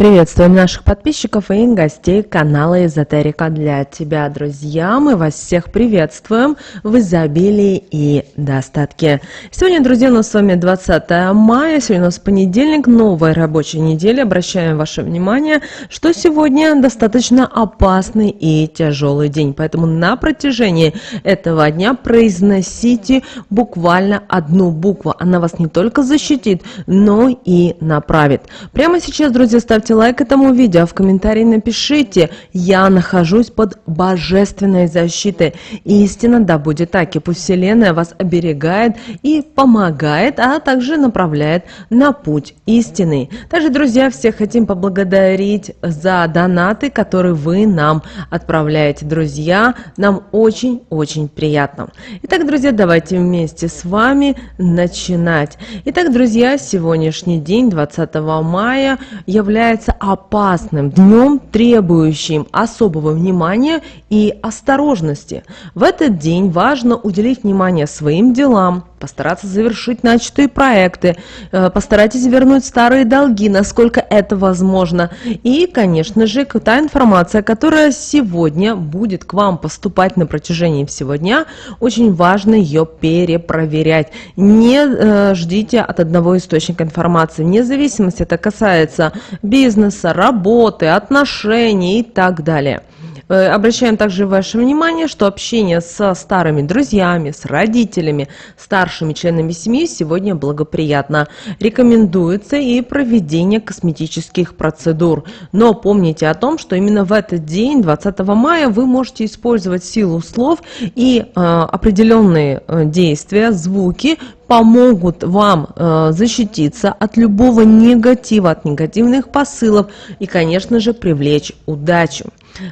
Приветствуем наших подписчиков и гостей канала Эзотерика для тебя, друзья. Мы вас всех приветствуем в изобилии и достатке. Сегодня, друзья, у нас с вами 20 мая, сегодня у нас понедельник, новая рабочая неделя. Обращаем ваше внимание, что сегодня достаточно опасный и тяжелый день. Поэтому на протяжении этого дня произносите буквально одну букву. Она вас не только защитит, но и направит. Прямо сейчас, друзья, ставьте лайк этому видео, в комментарии напишите: «Я нахожусь под божественной защитой». Истина да будет так, и пусть Вселенная вас оберегает и помогает, а также направляет на путь истины. Также, друзья, всех хотим поблагодарить за донаты, которые вы нам отправляете, друзья. Нам очень-очень приятно. Итак, друзья, давайте вместе с вами начинать. Итак, друзья, сегодняшний день, 20 мая, является опасным днем, требующим особого внимания и осторожности. В этот день важно уделить внимание своим делам, постараться завершить начатые проекты, постарайтесь вернуть старые долги, насколько это возможно. И, конечно же, та информация, которая сегодня будет к вам поступать на протяжении всего дня, очень важно ее перепроверять. Не ждите от одного источника информации, вне зависимости, это касается бизнеса, работы, отношений и так далее. Обращаем также ваше внимание, что общение со старыми друзьями, с родителями, старшими членами семьи сегодня благоприятно. Рекомендуется и проведение косметических процедур. Но помните о том, что именно в этот день, 20 мая, вы можете использовать силу слов и определенные действия, звуки, помогут вам защититься от любого негатива, от негативных посылов и, конечно же, привлечь удачу.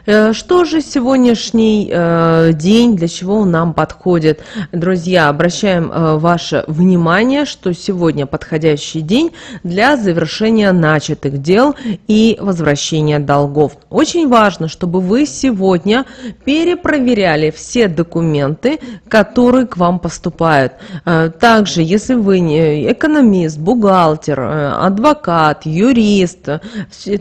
Что же сегодняшний день, для чего он нам подходит? Друзья, обращаем ваше внимание, что сегодня подходящий день для завершения начатых дел и возвращения долгов. Очень важно, чтобы вы сегодня перепроверяли все документы, которые к вам поступают. Также, если вы не экономист, бухгалтер, адвокат, юрист, то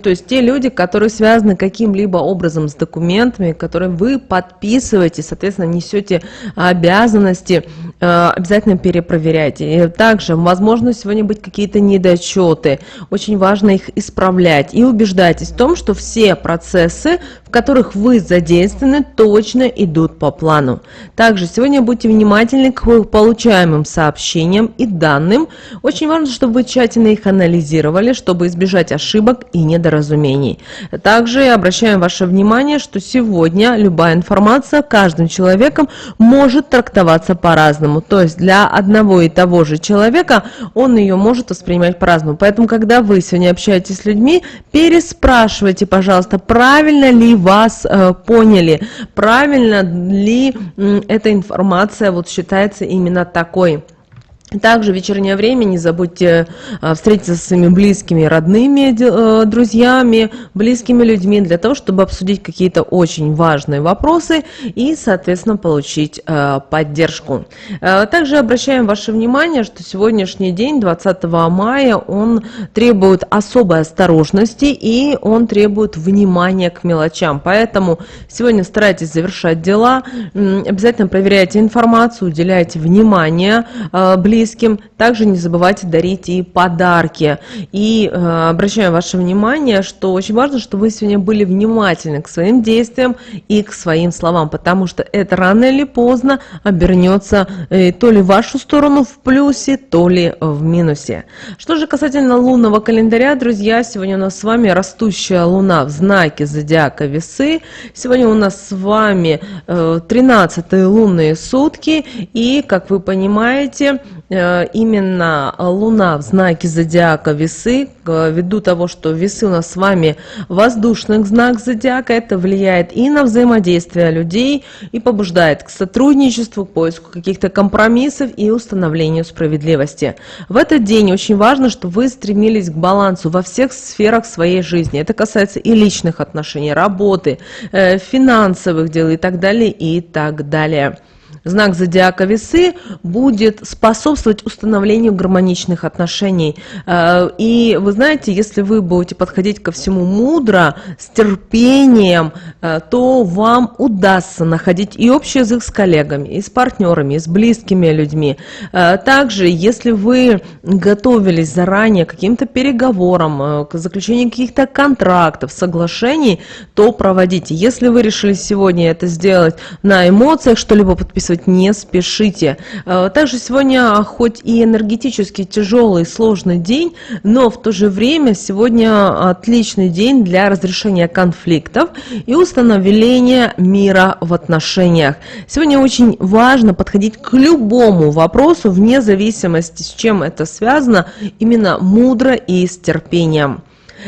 есть те люди, которые связаны каким-либо образом с документами, которые вы подписываете, соответственно, несете обязанности, обязательно перепроверяйте. И также, возможно, сегодня быть какие-то недочеты. Очень важно их исправлять. И убеждайтесь в том, что все процессы, в которых вы задействованы, точно идут по плану. Также сегодня будьте внимательны к получаемым сообщениям и данным. Очень важно, чтобы вы тщательно их анализировали, чтобы избежать ошибок и недоразумений. Также обращаем ваше внимание, что сегодня любая информация каждым человеком может трактоваться по-разному. То есть для одного и того же человека он ее может воспринимать по-разному. Поэтому, когда вы сегодня общаетесь с людьми, переспрашивайте, пожалуйста, правильно ли вас поняли, правильно ли эта информация вот считается именно такой. Также в вечернее время не забудьте встретиться со своими близкими, родными, друзьями, близкими людьми для того, чтобы обсудить какие-то очень важные вопросы и, соответственно, получить поддержку. Также обращаем ваше внимание, что сегодняшний день, 20 мая, он требует особой осторожности и он требует внимания к мелочам. Поэтому сегодня старайтесь завершать дела, обязательно проверяйте информацию, уделяйте внимание близким. Также не забывайте дарить и подарки. И обращаю ваше внимание, что очень важно, чтобы вы сегодня были внимательны к своим действиям и к своим словам, потому что это рано или поздно обернется то ли в вашу сторону в плюсе, то ли в минусе. Что же касательно лунного календаря, друзья, сегодня у нас с вами растущая луна в знаке зодиака Весы. Сегодня у нас с вами 13-е лунные сутки, и, как вы понимаете, именно Луна в знаке зодиака Весы, ввиду того, что Весы у нас с вами воздушный знак зодиака, это влияет и на взаимодействие людей, и побуждает к сотрудничеству, к поиску каких-то компромиссов и установлению справедливости. В этот день очень важно, чтобы вы стремились к балансу во всех сферах своей жизни. Это касается и личных отношений, работы, финансовых дел и так далее, и так далее. Знак зодиака Весы будет способствовать установлению гармоничных отношений. И вы знаете, если вы будете подходить ко всему мудро, с терпением, то вам удастся находить и общий язык с коллегами, и с партнерами, и с близкими людьми. Также, если вы готовились заранее к каким-то переговорам, к заключению каких-то контрактов, соглашений, то проводите. Если вы решили сегодня это сделать на эмоциях, что-либо подписывать, не спешите. Также сегодня хоть и энергетически тяжелый, сложный день, но в то же время сегодня отличный день для разрешения конфликтов и установления мира в отношениях. Сегодня очень важно подходить к любому вопросу, вне зависимости, с чем это связано, именно мудро и с терпением.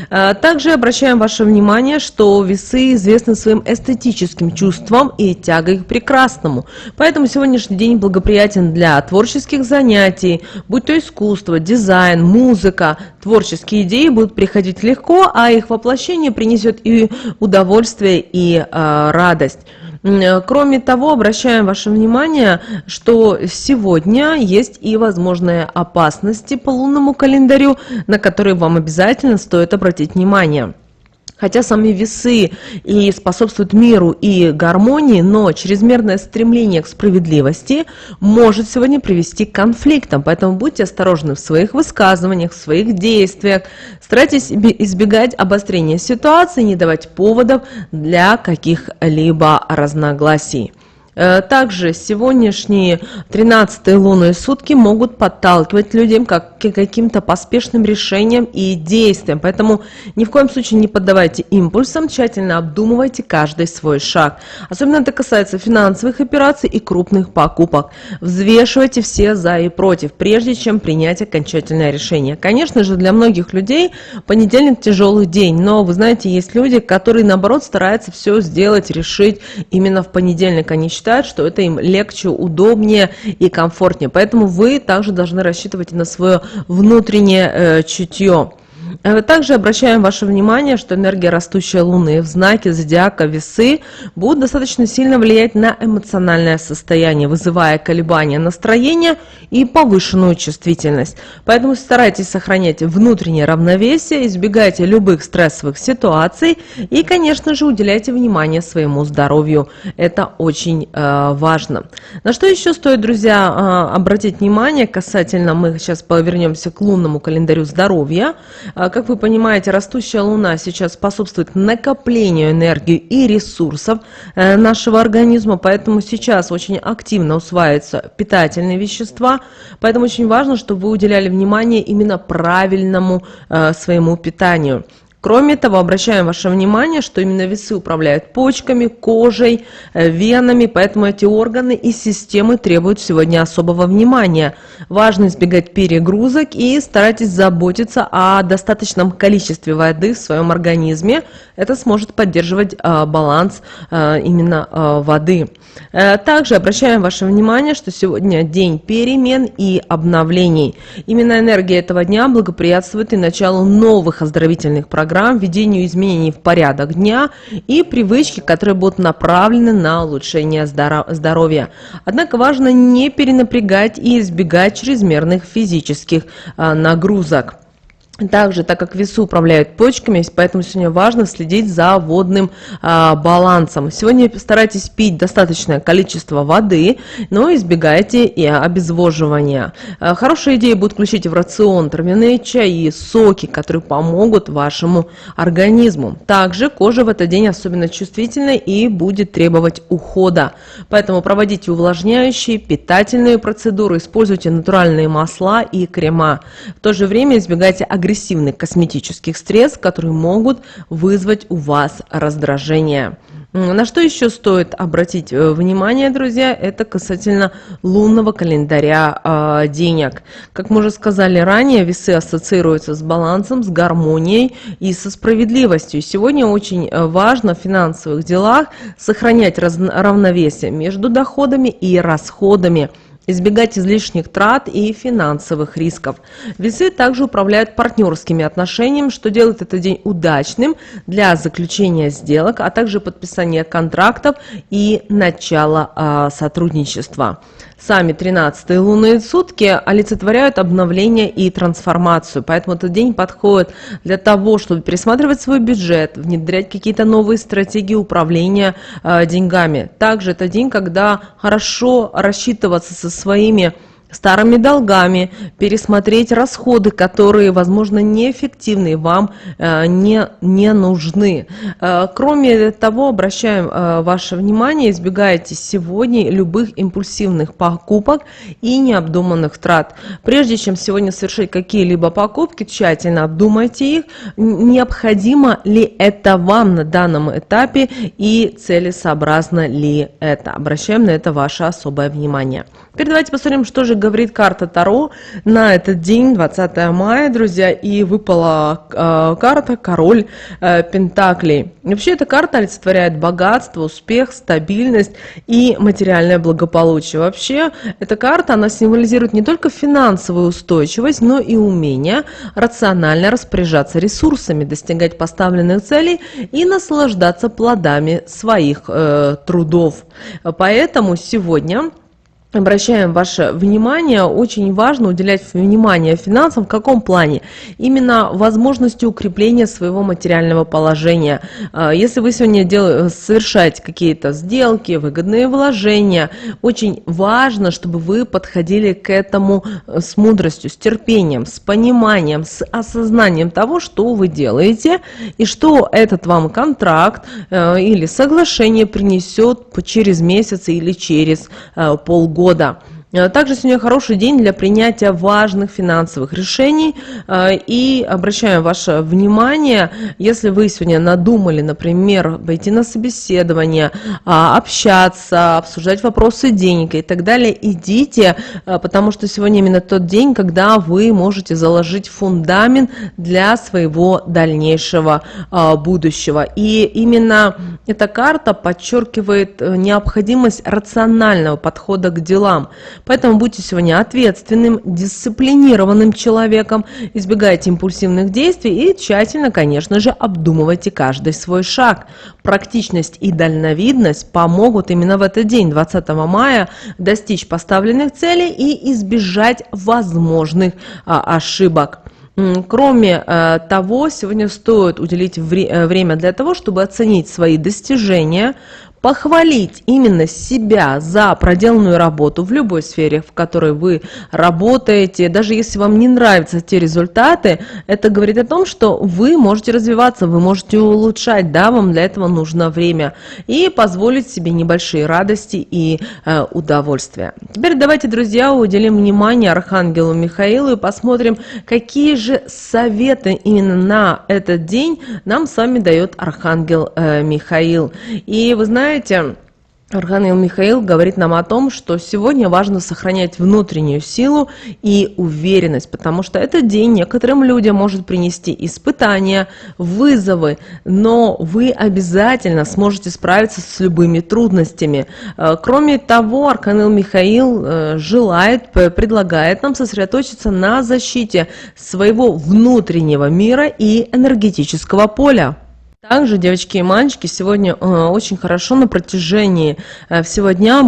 Также обращаем ваше внимание, что весы известны своим эстетическим чувством и тягой к прекрасному. Поэтому сегодняшний день благоприятен для творческих занятий, будь то искусство, дизайн, музыка. Творческие идеи будут приходить легко, а их воплощение принесет и удовольствие, и радость. Кроме того, обращаем ваше внимание, что сегодня есть и возможные опасности по лунному календарю, на которые вам обязательно стоит обратить внимание. Хотя сами весы и способствуют миру и гармонии, но чрезмерное стремление к справедливости может сегодня привести к конфликтам. Поэтому будьте осторожны в своих высказываниях, в своих действиях. Старайтесь избегать обострения ситуации, не давать поводов для каких-либо разногласий. Также сегодняшние 13-е лунные сутки могут подталкивать людей к каким-то поспешным решениям и действиям. Поэтому ни в коем случае не поддавайте импульсам, тщательно обдумывайте каждый свой шаг. Особенно это касается финансовых операций и крупных покупок. Взвешивайте все за и против, прежде чем принять окончательное решение. Конечно же, для многих людей понедельник тяжелый день, но вы знаете, есть люди, которые наоборот стараются все сделать, решить именно в понедельник. Они считают, что это им легче, удобнее и комфортнее. Поэтому вы также должны рассчитывать на свое внутреннее чутье. Также обращаем ваше внимание, что энергия растущей Луны в знаке зодиака Весы будет достаточно сильно влиять на эмоциональное состояние, вызывая колебания настроения и повышенную чувствительность. Поэтому старайтесь сохранять внутреннее равновесие, избегайте любых стрессовых ситуаций и, конечно же, уделяйте внимание своему здоровью. Это очень важно. На что еще стоит, друзья, обратить внимание касательно, мы сейчас повернемся к лунному календарю здоровья. Как вы понимаете, растущая Луна сейчас способствует накоплению энергии и ресурсов нашего организма, поэтому сейчас очень активно усваиваются питательные вещества, поэтому очень важно, чтобы вы уделяли внимание именно правильному своему питанию. Кроме того, обращаем ваше внимание, что именно весы управляют почками, кожей, венами, поэтому эти органы и системы требуют сегодня особого внимания. Важно избегать перегрузок и старайтесь заботиться о достаточном количестве воды в своем организме. Это сможет поддерживать баланс именно воды. Также обращаем ваше внимание, что сегодня день перемен и обновлений. Именно энергия этого дня благоприятствует и началу новых оздоровительных программ, введению изменений в порядок дня и привычки, которые будут направлены на улучшение здоровья. Однако важно не перенапрягать и избегать чрезмерных физических нагрузок. Также, так как весы управляют почками, поэтому сегодня важно следить за водным балансом. Сегодня старайтесь пить достаточное количество воды, но избегайте и обезвоживания. Хорошая идея будет включить в рацион травяные чаи, соки, которые помогут вашему организму. Также кожа в этот день особенно чувствительна и будет требовать ухода. Поэтому проводите увлажняющие, питательные процедуры, используйте натуральные масла и крема. В то же время избегайте агрессивных косметических средств, которые могут вызвать у вас раздражение. На что еще стоит обратить внимание, друзья, это касательно лунного календаря денег. Как мы уже сказали ранее, весы ассоциируются с балансом, с гармонией и со справедливостью. Сегодня очень важно в финансовых делах сохранять равновесие между доходами и расходами. избегать излишних трат и финансовых рисков. Весы также управляют партнерскими отношениями, что делает этот день удачным для заключения сделок, а также подписания контрактов и начала сотрудничества. Сами 13-е лунные сутки олицетворяют обновление и трансформацию, поэтому этот день подходит для того, чтобы пересматривать свой бюджет, внедрять какие-то новые стратегии управления деньгами. Также это день, когда хорошо рассчитываться со своими старыми долгами, пересмотреть расходы, которые, возможно, неэффективны, вам не нужны. Кроме того, обращаем ваше внимание, избегайте сегодня любых импульсивных покупок и необдуманных трат. Прежде чем сегодня совершить какие-либо покупки, тщательно обдумайте их, необходимо ли это вам на данном этапе и целесообразно ли это. Обращаем на это ваше особое внимание. Теперь давайте посмотрим, что же говорит карта Таро на этот день, 20 мая, друзья, и выпала карта Король Пентаклей. Вообще эта карта олицетворяет богатство, успех, стабильность и материальное благополучие. Вообще эта карта, она символизирует не только финансовую устойчивость, но и умение рационально распоряжаться ресурсами, достигать поставленных целей и наслаждаться плодами своих трудов. Поэтому сегодня обращаем ваше внимание, очень важно уделять внимание финансам. В каком плане? Именно возможности укрепления своего материального положения. Если вы сегодня совершаете какие-то сделки, выгодные вложения, очень важно, чтобы вы подходили к этому с мудростью, с терпением, с пониманием, с осознанием того, что вы делаете и что этот вам контракт или соглашение принесет через месяц или через полгода. Также сегодня хороший день для принятия важных финансовых решений. И обращаем ваше внимание, если вы сегодня надумали, например, пойти на собеседование, общаться, обсуждать вопросы денег и так далее, идите, потому что сегодня именно тот день, когда вы можете заложить фундамент для своего дальнейшего будущего. И именно эта карта подчеркивает необходимость рационального подхода к делам. Поэтому будьте сегодня ответственным, дисциплинированным человеком, избегайте импульсивных действий и тщательно, конечно же, обдумывайте каждый свой шаг. Практичность и дальновидность помогут именно в этот день, 20 мая, достичь поставленных целей и избежать возможных ошибок. Кроме того, сегодня стоит уделить время для того, чтобы оценить свои достижения, похвалить именно себя за проделанную работу в любой сфере, в которой вы работаете. Даже если вам не нравятся те результаты, это говорит о том, что вы можете развиваться, вы можете улучшать, да, вам для этого нужно время. И позволить себе небольшие радости и удовольствия. Теперь давайте, друзья, уделим внимание Архангелу Михаилу и посмотрим, какие же советы именно на этот день нам с вами дает Архангел Михаил. И вы знаете, Архангел Михаил говорит нам о том, что сегодня важно сохранять внутреннюю силу и уверенность, потому что этот день некоторым людям может принести испытания, вызовы, но вы обязательно сможете справиться с любыми трудностями. Кроме того, Архангел Михаил предлагает нам сосредоточиться на защите своего внутреннего мира и энергетического поля. Также, девочки и мальчики, сегодня очень хорошо на протяжении всего дня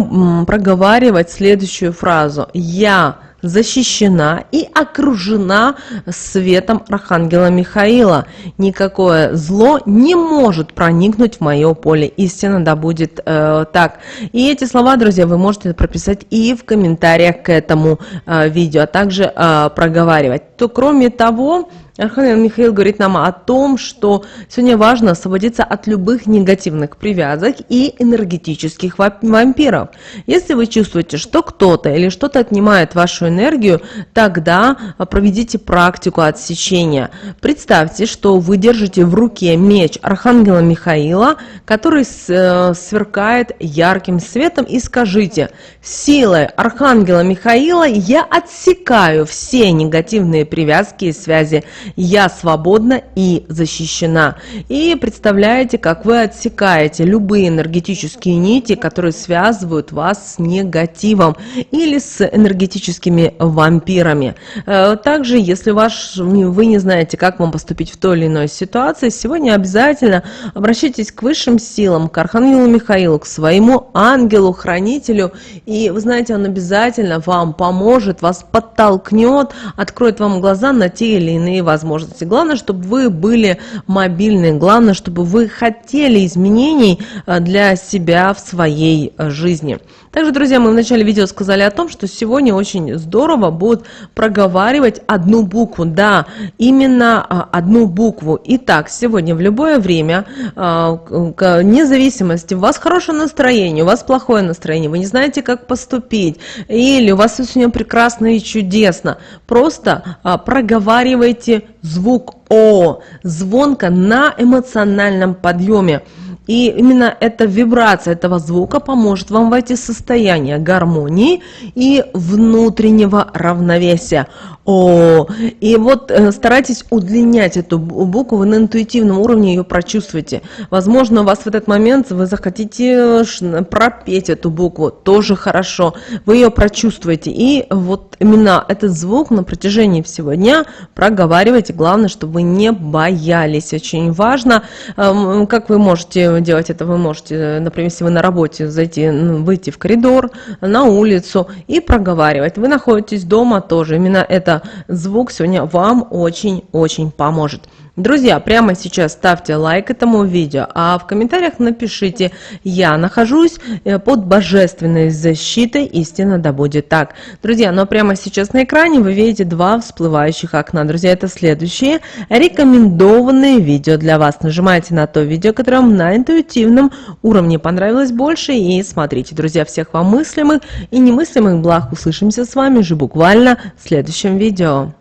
проговаривать следующую фразу: «Я защищена и окружена светом Архангела Михаила. Никакое зло не может проникнуть в мое поле истины, да будет так». И эти слова, друзья, вы можете прописать и в комментариях к этому видео, а также проговаривать. То, кроме того, Архангел Михаил говорит нам о том, что сегодня важно освободиться от любых негативных привязок и энергетических вампиров. Если вы чувствуете, что кто-то или что-то отнимает вашу энергию, тогда проведите практику отсечения. Представьте, что вы держите в руке меч Архангела Михаила, который сверкает ярким светом, и скажите: «Силой Архангела Михаила я отсекаю все негативные привязки и связи. «Я свободна и защищена». И представляете, как вы отсекаете любые энергетические нити, которые связывают вас с негативом или с энергетическими вампирами. Также, если вы не знаете, как вам поступить в той или иной ситуации, сегодня обязательно обращайтесь к высшим силам, к Архангелу Михаилу, к своему ангелу-хранителю, и вы знаете, он обязательно вам поможет, вас подтолкнет, откроет вам глаза на те или иные возможности. Главное, чтобы вы были мобильны, главное, чтобы вы хотели изменений для себя в своей жизни. Также, друзья, мы в начале видео сказали о том, что сегодня очень здорово будет проговаривать одну букву. Да, именно одну букву. Итак, сегодня в любое время, вне зависимости, у вас хорошее настроение, у вас плохое настроение, вы не знаете, как поступить, или у вас все сегодня прекрасно и чудесно, просто проговаривайте звук О, звонко на эмоциональном подъеме. И именно эта вибрация этого звука поможет вам войти в состояние гармонии и внутреннего равновесия. О, и вот старайтесь удлинять эту букву, вы на интуитивном уровне ее прочувствуете. Возможно, у вас в этот момент вы захотите пропеть эту букву, тоже хорошо, вы ее прочувствуете. И вот именно этот звук на протяжении всего дня проговаривайте. Главное, чтобы вы не боялись. Очень важно, как вы можете делать это. Вы можете, например, если вы на работе, выйти в коридор, на улицу и проговаривать. Вы находитесь дома тоже. Именно это звук сегодня вам очень-очень поможет. Друзья, прямо сейчас ставьте лайк этому видео, а в комментариях напишите: «Я нахожусь под божественной защитой, истинно да будет так». Друзья, но прямо сейчас на экране вы видите два всплывающих окна. Друзья, это следующие рекомендованные видео для вас. Нажимайте на то видео, которое вам на интуитивном уровне понравилось больше, и смотрите. Друзья, всех вам мыслимых и немыслимых благ. Услышимся с вами же буквально в следующем видео.